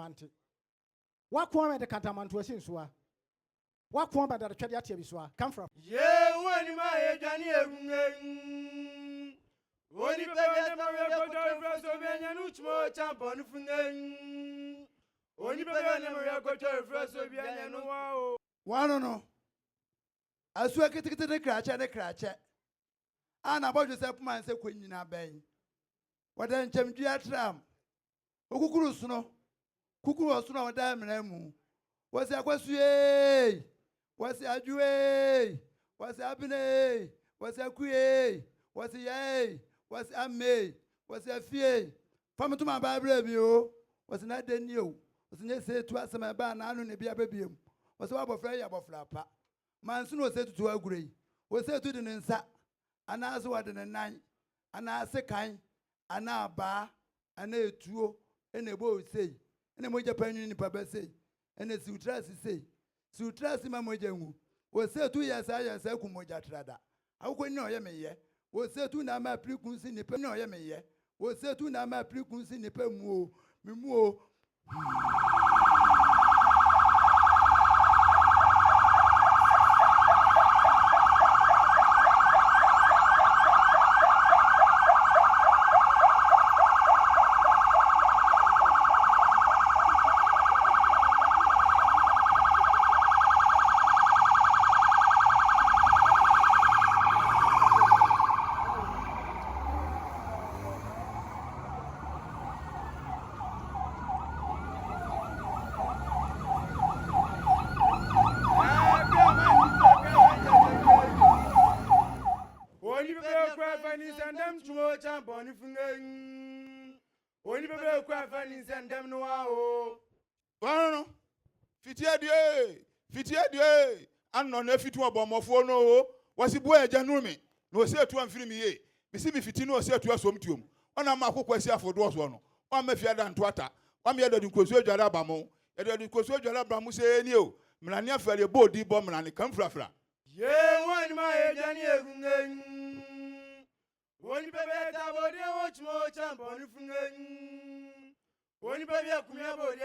wante. Wakwan the Cantamantua Sinsua. Wakwan by the Chadiatia Biswa. Come from. Ye, when my Johnny. When you pay the champ on Fungen. When you pay the one no. I swear to the cratch and the cratch. And about yourself, man, say, Queen in a bay. What then, Jim Giatram? Okukuru Snow. Cuckoo was no diamond. Was the Akwasidae? Was the Adum? Was the Abine? Was the Quay? Was the Yay? Was the May? Was the Fie? From to my Bible, was not the new. Was not said to us, my ban, I don't be a baby. Was about Freya about Flapper. Manson was said to agree. Was said to the Nensa. And as what in the night. And I say kind. And now bar. And a true. And a boy say. And a moja penny in Papa say. And a sutras say. Sutras in my mojamu. Was said 2 years I say Kumoja Trada. How could know yem ye? Was said to Nama Precus in the Peno yem ye? Was said to Nama Precus in the Pemu. Mimu. When you be cry funny send them no wow. Well, Fitia de, and no nefitu abomofo no. Was it boy janumi? No say to am free me. Me see me fitino say to us sometium. On a mako kwesi for doors one. One me fiada and twata. One me do koso jara bamo. E do koso jara bamu say ni o. Mlania fere bodi bom mlani kam frafra. Ye one my Johnny. When you baby that body watch more champ on you from when you baby a kumia body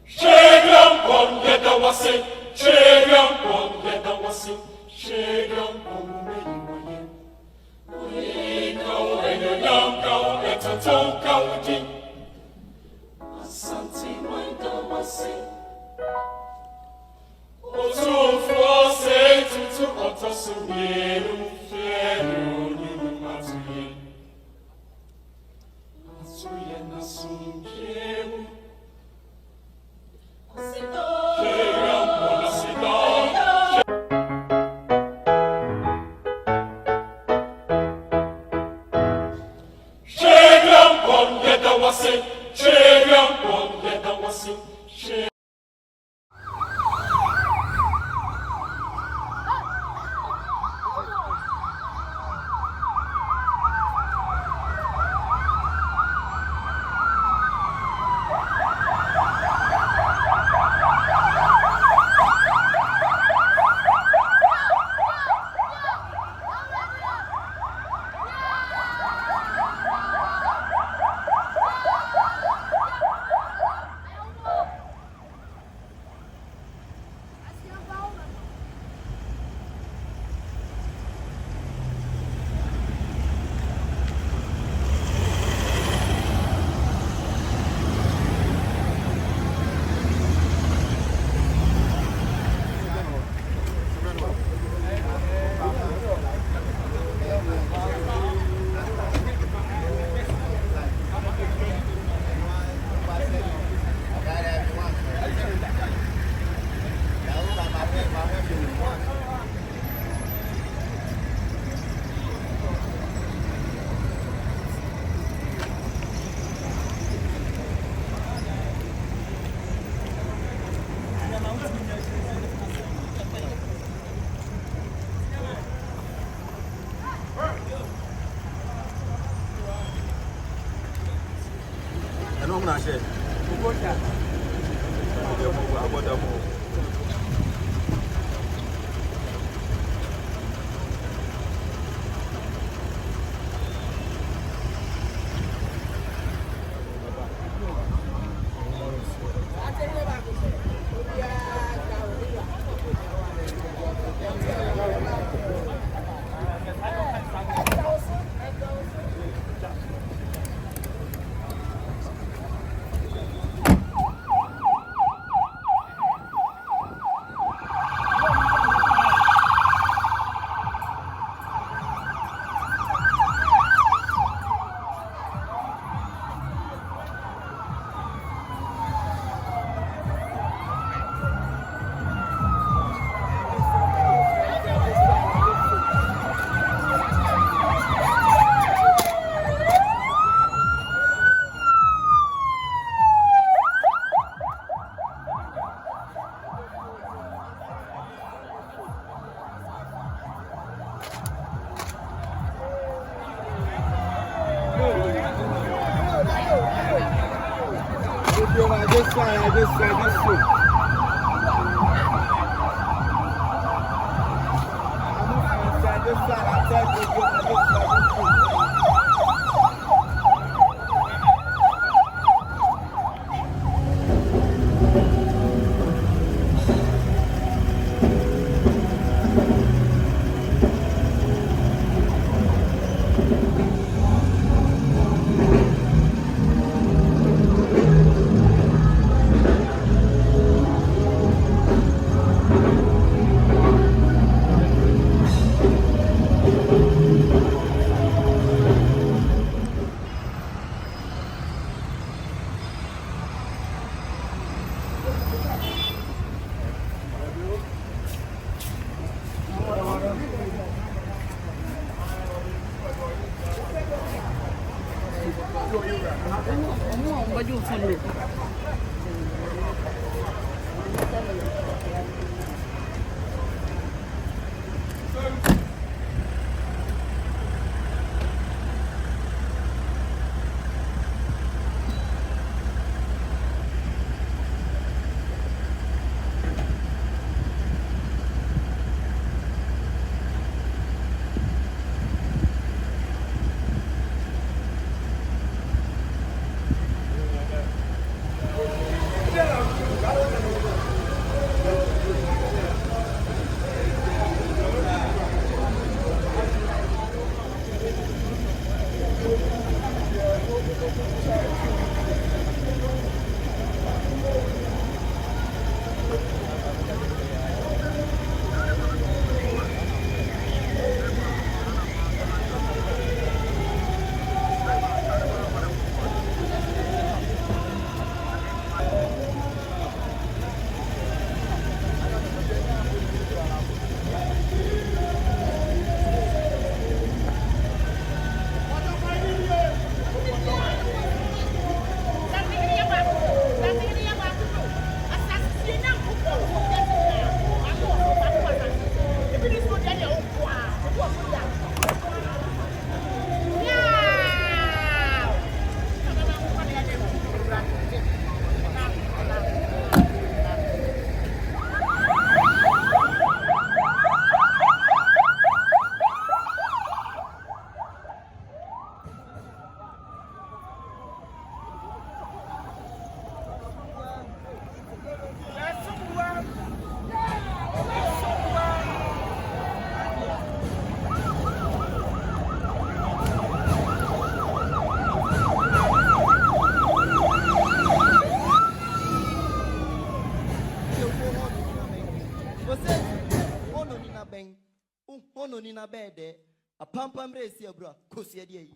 Shagam on get the wasi, Shagam on get the wasi, Shagam on me. We go and you don't go at a toe county. Asante when the wasi. Otumfuo Osei Tutu Il, Nina bede, a pampam race, bro, Cosia de.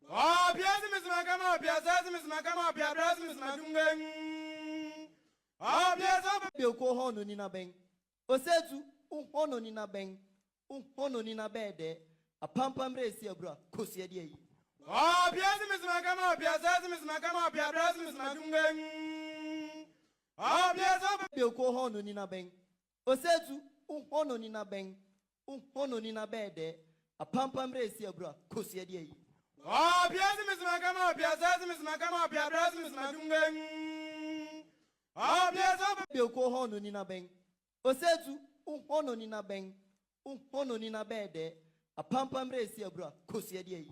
Oh, Piazza Miss Macama, Piazza Miss Macama, Piazza Miss Macungan. Oh, Piazza Bilko Hono Nina Bang. Osetu, Hono Nina Bang, Hono Nina bede, a pampam race, bro, Cosia de. Oh, Piazza Miss Macama, Piazza Miss Macama, Piazza Miss Macungan. Oh, Piazza Bilko Hono Nina Bang. Osetu, Hono Nina Bang. Hono Nina bede, a pampam race, bro, Cosia de. Oh, Piazza Miss Macama, Piazza Miss Macama, Piazza Miss Macungan. Oh, Piazza Bilko Hono Nina Bang. Osetu, Hono Nina Bang, Hono Nina bede, a pampam race, bro, Cosia de.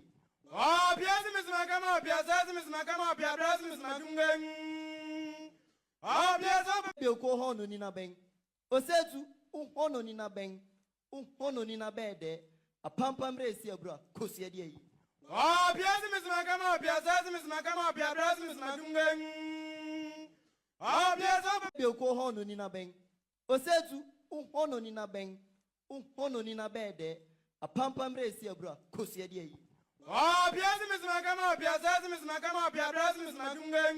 Oh, Piazza Miss Macama, Piazza Miss Macama, Piazza Miss Macungan. Oh, Piazza Bilko Hono Nina Bang. Osetu, Hono Nina Bang. Hono Nina bede, a pampam race, bro, Cosia de. Oh, Piazza Miss Macama, Piazza Miss Macama, Piazza Miss Macungan. Oh, Piazza Bilko Hono Nina Bang. Osetu, Hono Nina Bang, Hono Nina bede, a pampam race, bro, Cosia de. Oh, Piazza Miss Macama, Piazza Miss Macama, Piazza Miss Macungan.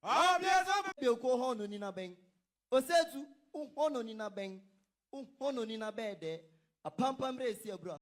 Oh, Piazza Bilko Hono Nina Bang. Osetu, Hono Nina Bang. Hono Nina bede, a pampam race, bro.